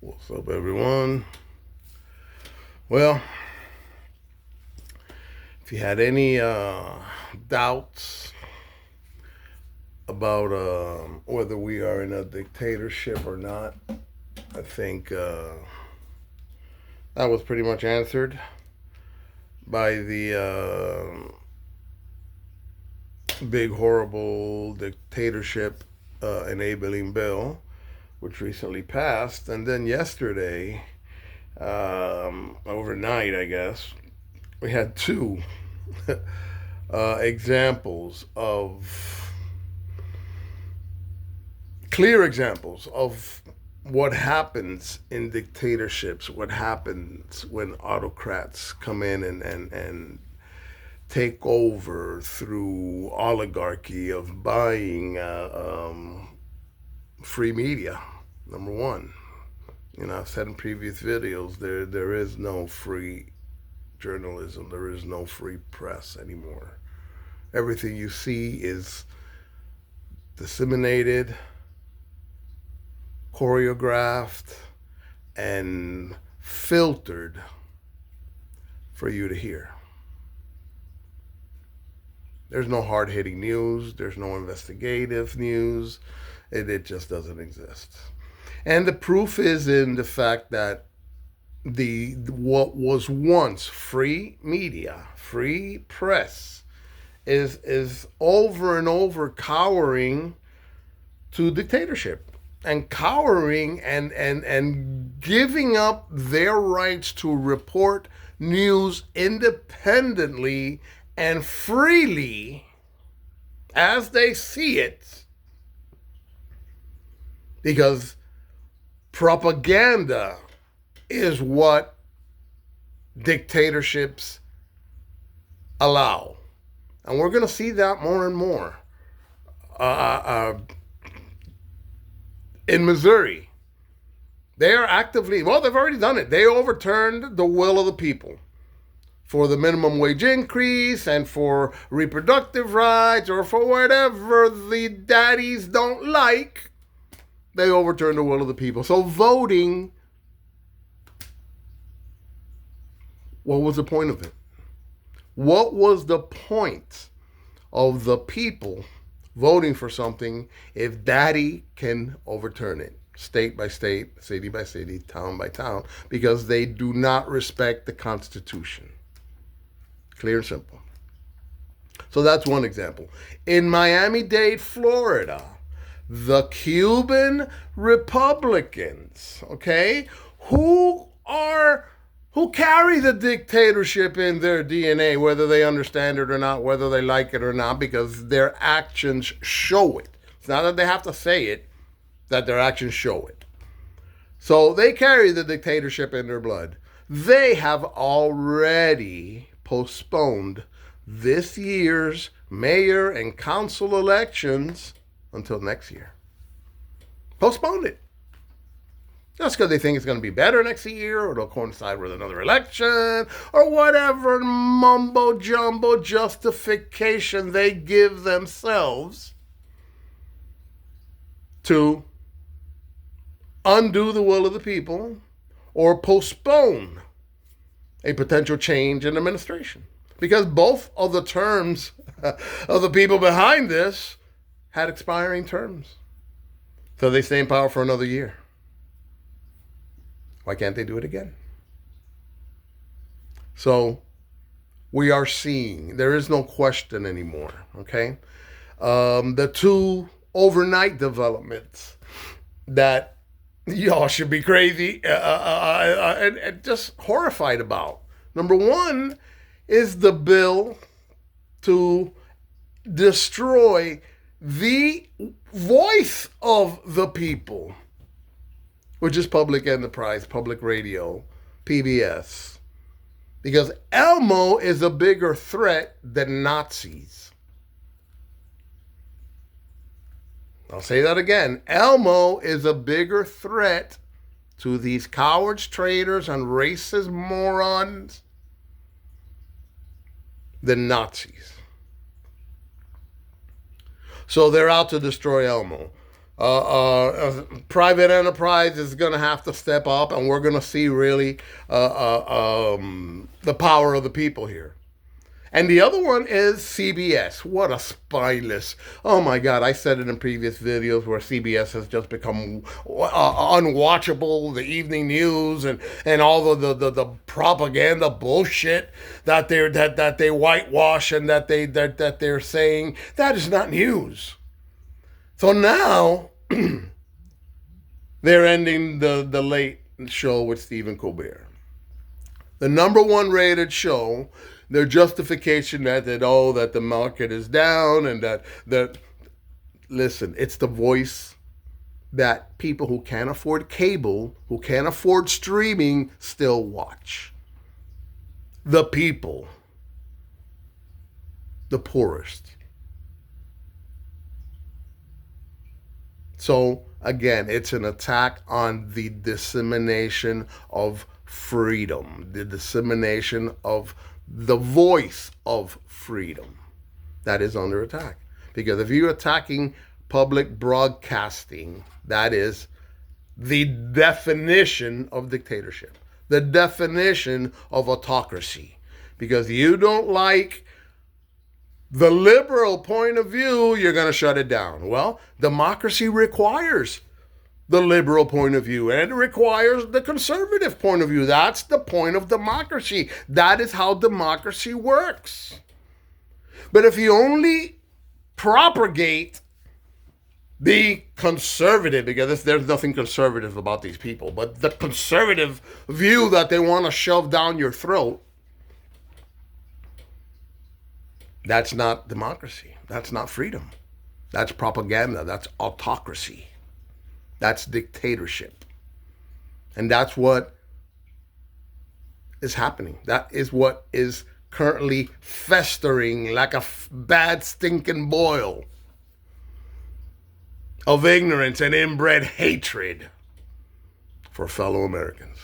What's up, everyone? Well, if you had any doubts about whether we are in a dictatorship or not, I think that was pretty much answered by the big, horrible dictatorship enabling bill, which recently passed. And then yesterday, overnight, I guess, we had two examples of clear examples of what happens in dictatorships, what happens when autocrats come in and take over through oligarchy of buying free media. Number one, I've said in previous videos, there is no free journalism. There is no free press anymore. Everything you see is disseminated, choreographed, and filtered for you to hear. There's no hard-hitting news. There's no investigative news. It just doesn't exist. And the proof is in the fact that the what was once free media, free press, is over and over cowering to dictatorship and cowering and giving up their rights to report news independently and freely as they see it, because propaganda is what dictatorships allow. And we're going to see that more and more. In Missouri, they are actively, they've already done it. They overturned the will of the people for the minimum wage increase and for reproductive rights or for whatever the daddies don't like. They overturned the will of the people. So voting, what was the point of it? What was the point of the people voting for something if daddy can overturn it, state by state, city by city, town by town, because they do not respect the Constitution? Clear and simple. So that's one example. In Miami-Dade, Florida, the Cuban Republicans, okay, who carry the dictatorship in their DNA, whether they understand it or not, whether they like it or not, because their actions show it. It's not that they have to say it, that their actions show it. So they carry the dictatorship in their blood. They have already postponed this year's mayor and council elections until next year. Postponed it. Just because they think it's going to be better next year, or it'll coincide with another election, or whatever mumbo jumbo justification they give themselves to undo the will of the people or postpone a potential change in administration. Because both of the terms of the people behind this had expiring terms. So they stay in power for another year. Why can't they do it again? So we are seeing, there is no question anymore, okay? The two overnight developments that y'all should be crazy and just horrified about. Number one is the bill to destroy the voice of the people, which is public enterprise, public radio, PBS. Because Elmo is a bigger threat than Nazis. I'll say that again. Elmo is a bigger threat to these cowards, traitors, and racist morons than Nazis. So they're out to destroy Elmo. Private enterprise is going to have to step up, and we're going to see really the power of the people here. And the other one is CBS. What a spineless. Oh my God, I said it in previous videos where CBS has just become unwatchable. The evening news and all the propaganda bullshit that they whitewash and that they're saying, that is not news. So now they're ending the late show with Stephen Colbert. The number one rated show, their justification that the market is down and that listen, it's the voice that people who can't afford cable, who can't afford streaming, still watch. The people, the poorest. So again, it's an attack on the dissemination of freedom, the dissemination of the voice of freedom that is under attack. Because if you're attacking public broadcasting, that is the definition of dictatorship, the definition of autocracy. Because you don't like the liberal point of view, you're going to shut it down. Well, democracy requires the liberal point of view, and it requires the conservative point of view. That's the point of democracy. That is how democracy works. But if you only propagate the conservative, because there's nothing conservative about these people, but the conservative view that they want to shove down your throat, that's not democracy. That's not freedom. That's propaganda. That's autocracy. That's dictatorship. And that's what is happening. That is what is currently festering like a bad stinking boil of ignorance and inbred hatred for fellow Americans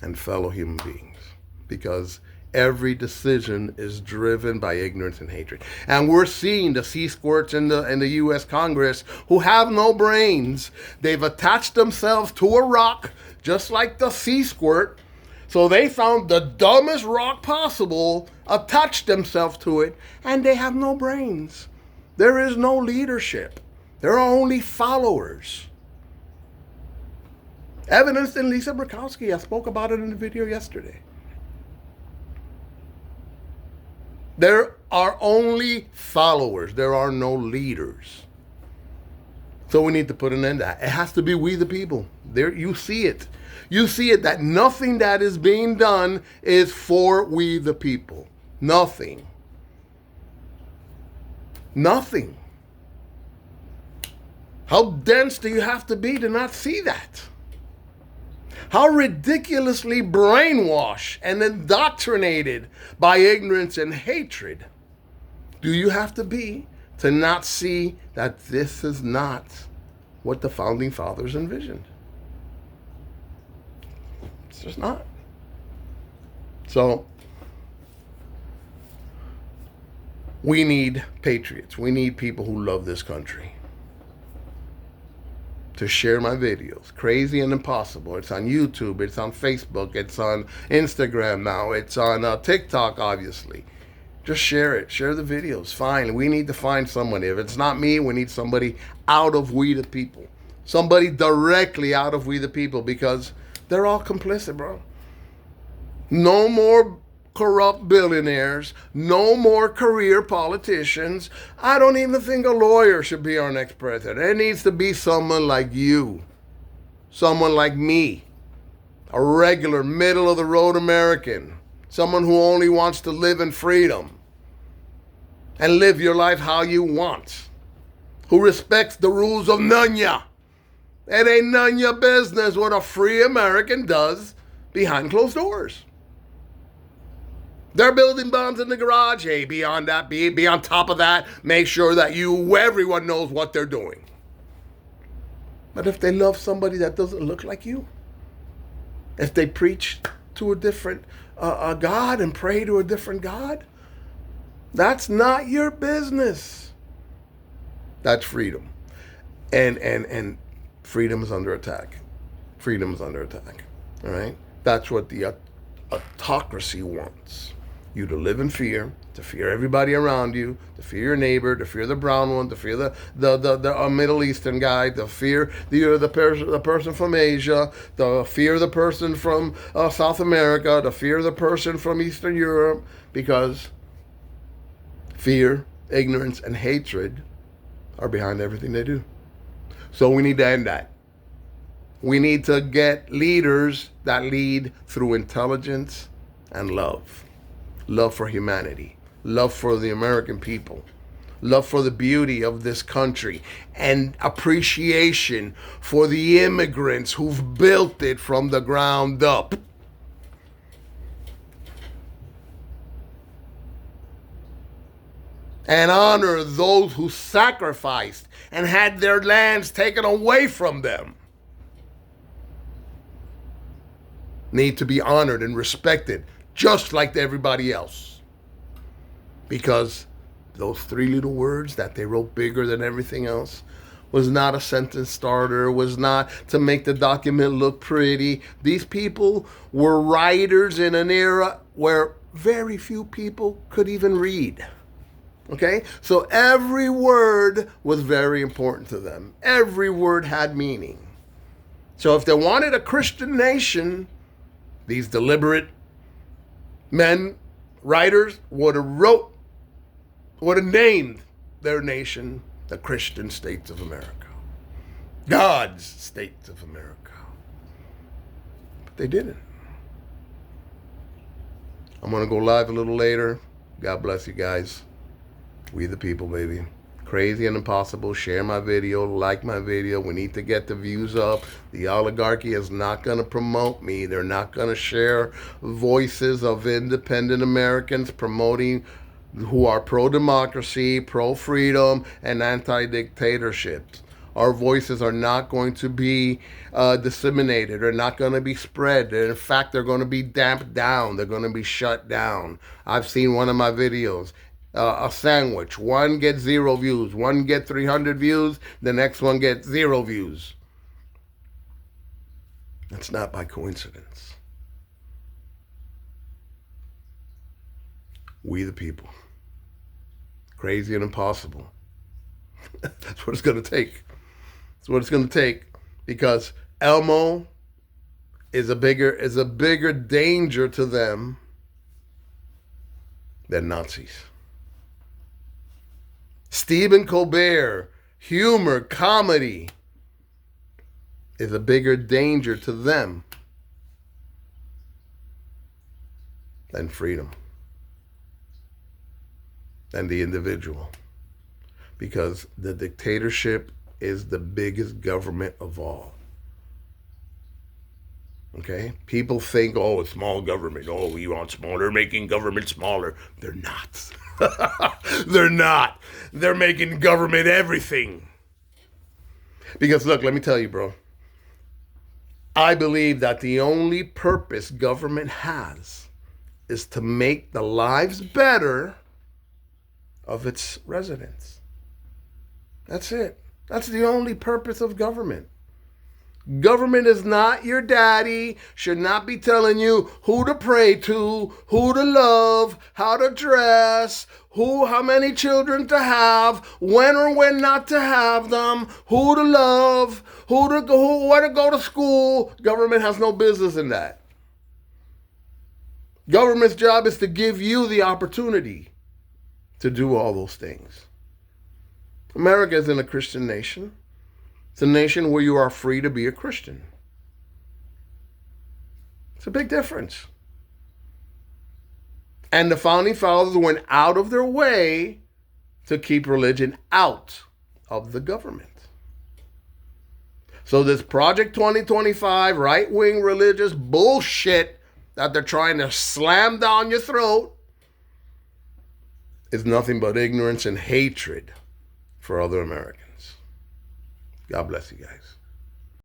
and fellow human beings. Because every decision is driven by ignorance and hatred. And we're seeing the sea squirts in the U.S. Congress who have no brains. They've attached themselves to a rock, just like the sea squirt. So they found the dumbest rock possible, attached themselves to it, and they have no brains. There is no leadership. There are only followers. Evidenced in Lisa Murkowski. I spoke about it in the video yesterday. There are only followers. There are no leaders. So we need to put an end to that. It has to be we the people. There, you see it. You see it that nothing that is being done is for we the people. Nothing. Nothing. How dense do you have to be to not see that? How ridiculously brainwashed and indoctrinated by ignorance and hatred do you have to be to not see that this is not what the founding fathers envisioned? It's just not. So we need patriots. We need people who love this country to share my videos. Crazy and Impossible. It's on YouTube. It's on Facebook. It's on Instagram now. It's on TikTok, obviously. Just share it. Share the videos. Fine. We need to find somebody. If it's not me, we need somebody out of we the people. Somebody directly out of we the people, because they're all complicit, bro. No more corrupt billionaires. No more career politicians. I don't even think a lawyer should be our next president. It needs to be someone like you. Someone like me. A regular, middle-of-the-road American. Someone who only wants to live in freedom and live your life how you want. Who respects the rules of none ya. It ain't none ya business what a free American does behind closed doors. They're building bombs in the garage. Hey, beyond that, be on top of that. Make sure that everyone knows what they're doing. But if they love somebody that doesn't look like you, if they preach to a different God and pray to a different God, that's not your business. That's freedom. And freedom is under attack. Freedom is under attack. All right? That's what the autocracy wants. You to live in fear, to fear everybody around you, to fear your neighbor, to fear the brown one, to fear the Middle Eastern guy, to fear the person from Asia, to fear the person from South America, to fear the person from Eastern Europe, because fear, ignorance, and hatred are behind everything they do. So we need to end that. We need to get leaders that lead through intelligence and love. Love for humanity. Love for the American people. Love for the beauty of this country. And appreciation for the immigrants who've built it from the ground up. And honor those who sacrificed and had their lands taken away from them. Need to be honored and respected, just like everybody else. Because those three little words that they wrote bigger than everything else was not a sentence starter, was not to make the document look pretty. These people were writers in an era where very few people could even read. Okay? So every word was very important to them. Every word had meaning. So if they wanted a Christian nation, these deliberate men, writers, would have named their nation the Christian States of America. God's States of America. But they didn't. I'm going to go live a little later. God bless you guys. We the people, baby. Crazy and Impossible. Share my video. Like my video. We need to get the views up. The oligarchy is not going to promote me. They're not going to share voices of independent Americans promoting who are pro-democracy, pro-freedom, and anti-dictatorship. Our voices are not going to be disseminated. They're not going to be spread. In fact, they're going to be damped down. They're going to be shut down. I've seen one of my videos. A sandwich. One gets 0 views. One gets 300 views. The next one gets 0 views. That's not by coincidence. We the people. Crazy and Impossible. That's what it's going to take. That's what it's going to take. Because Elmo is a bigger danger to them than Nazis. Stephen Colbert, humor, comedy, is a bigger danger to them than freedom, than the individual. Because the dictatorship is the biggest government of all. Okay? People think, oh, it's small government. Oh, we want smaller, making government smaller. They're not. They're not. They're making government everything. Because look, let me tell you, bro. I believe that the only purpose government has is to make the lives better of its residents. That's it. That's the only purpose of government. Government is not your daddy, should not be telling you who to pray to, who to love, how to dress, how many children to have, when or when not to have them, who to love, where to go to school. Government has no business in that. Government's job is to give you the opportunity to do all those things. America isn't a Christian nation. It's a nation where you are free to be a Christian. It's a big difference. And the founding fathers went out of their way to keep religion out of the government. So this Project 2025 right-wing religious bullshit that they're trying to slam down your throat is nothing but ignorance and hatred for other Americans. God bless you guys.